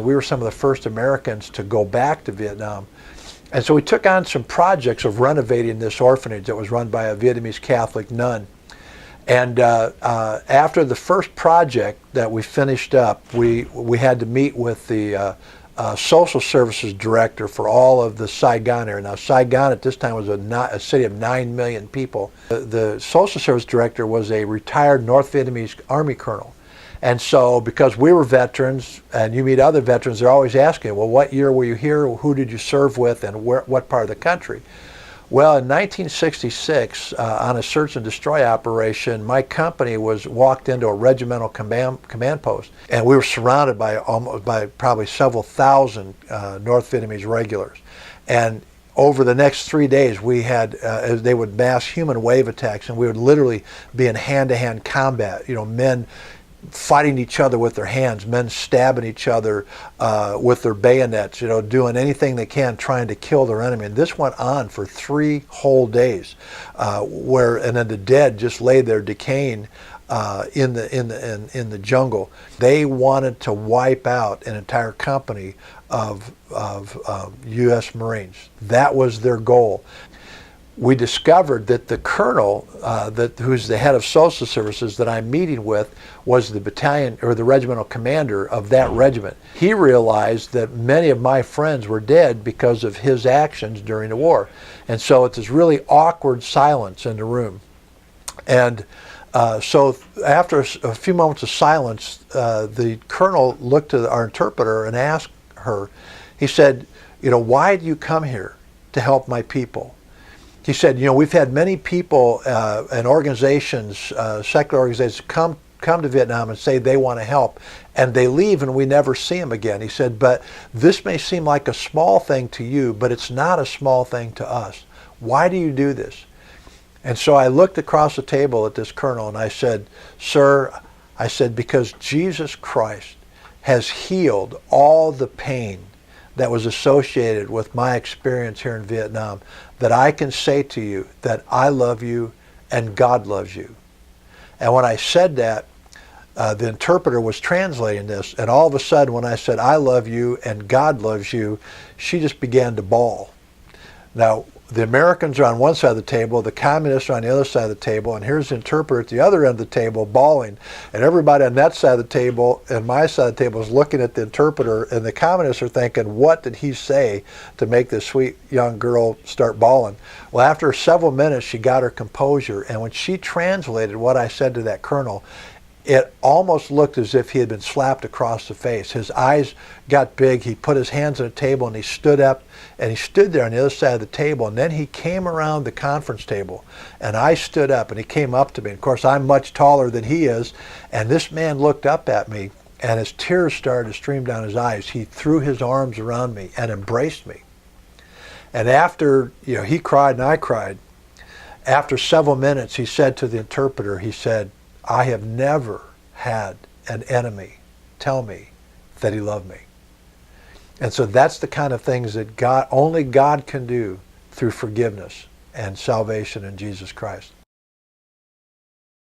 We were some of the first Americans to go back to Vietnam. And so we took on some projects of renovating this orphanage that was run by a Vietnamese Catholic nun. And after the first project that we finished up, we had to meet with the social services director for all of the Saigon area. Now, Saigon at this time was a city of 9 million people. The social service director was a retired North Vietnamese Army colonel. And so, because we were veterans, and you meet other veterans, they're always asking, well, what year were you here? Who did you serve with? And what part of the country? Well, in 1966, on a search and destroy operation, my company walked into a regimental command post, and we were surrounded by probably several thousand North Vietnamese regulars. And over the next 3 days, we had they would mass human wave attacks, and we would literally be in hand-to-hand combat. Men fighting each other with their hands, men stabbing each other with their bayonets, doing anything they can trying to kill their enemy. And this went on for 3 whole days, and then the dead just lay there decaying in the jungle. They wanted to wipe out an entire company of U.S. Marines. That was their goal. We discovered that the colonel, who's the head of social services that I'm meeting with, was the battalion or the regimental commander of that regiment. He realized that many of my friends were dead because of his actions during the war. And so it's this really awkward silence in the room. And so after a few moments of silence, the colonel looked to our interpreter and asked her, he said, why do you come here to help my people? He said, we've had many people and organizations, secular organizations, come to Vietnam and say they want to help, and they leave and we never see them again. He said, but this may seem like a small thing to you, but it's not a small thing to us. Why do you do this? And so I looked across the table at this colonel and I said, sir, because Jesus Christ has healed all the pain that was associated with my experience here in Vietnam, that I can say to you that I love you and God loves you. And when I said that, the interpreter was translating this, and all of a sudden when I said I love you and God loves you, she just began to bawl. Now, the Americans are on one side of the table, the communists are on the other side of the table, and here's the interpreter at the other end of the table bawling. And everybody on that side of the table and my side of the table is looking at the interpreter, and the communists are thinking, what did he say to make this sweet young girl start bawling? Well, after several minutes, she got her composure, and when she translated what I said to that colonel, it almost looked as if he had been slapped across the face. His eyes got big. He put his hands on the table and he stood up, and he stood there on the other side of the table, and then he came around the conference table, and I stood up and he came up to me. Of course, I'm much taller than he is, and this man looked up at me, and as tears started to stream down his eyes, he threw his arms around me and embraced me. And after, he cried and I cried. After several minutes, he said to the interpreter, he said, I have never had an enemy tell me that he loved me. And so that's the kind of things that only God can do through forgiveness and salvation in Jesus Christ.